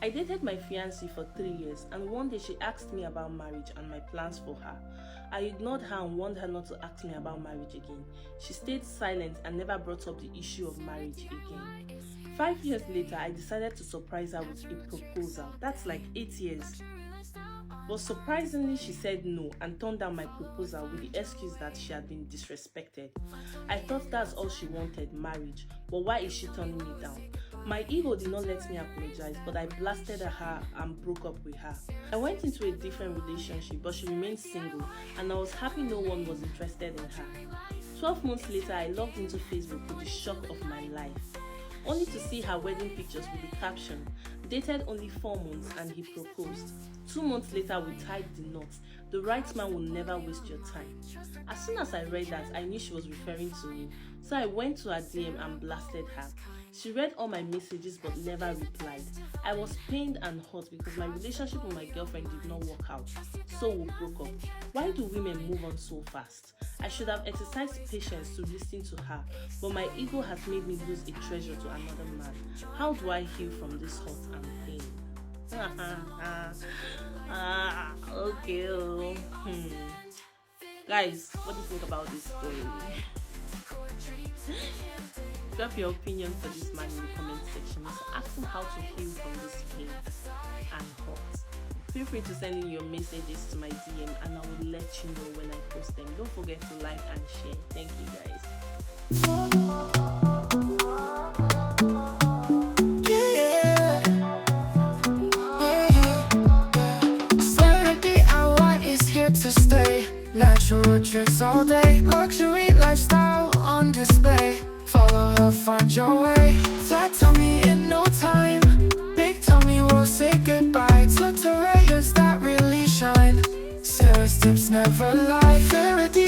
I dated my fiancée for 3 years, and one day she asked me about marriage and my plans for her. I ignored her and warned her not to ask me about marriage again. She stayed silent and never brought up the issue of marriage again. 5 years later, I decided to surprise her with a proposal. That's like 8 years. But surprisingly, she said no and turned down my proposal with the excuse that she had been disrespected. I thought that's all she wanted, marriage, but why is she turning me down? My ego did not let me apologize, but I blasted at her and broke up with her. I went into a different relationship, but she remained single, and I was happy no one was interested in her. 12 months later, I logged into Facebook with the shock of my life, only to see her wedding pictures with the caption, "Dated only 4 months and he proposed. 2 months later we tied the knot. The right man will never waste your time." As soon as I read that, I knew she was referring to me, so I went to her DM and blasted her. She read all my messages but never replied. I was pained and hurt because my relationship with my girlfriend did not work out, so we broke up. Why do women move on so fast? I should have exercised patience to listen to her, but my ego has made me lose a treasure to another man. How do I heal from this hurt and pain? Okay. Guys, what do you think about this story? Drop your opinion for this man in the comment section. Ask him how to heal from this pain and hurt. Feel free to send in your messages to my DM and I will let you know when I post them. Don't forget to like and share. Thank you guys. To stay, natural tricks all day, luxury lifestyle on display. Follow her, find your way. Flat tummy in no time, big tummy will say goodbye. Look to rayers that really shine, Sarah's tips never lie. Faraday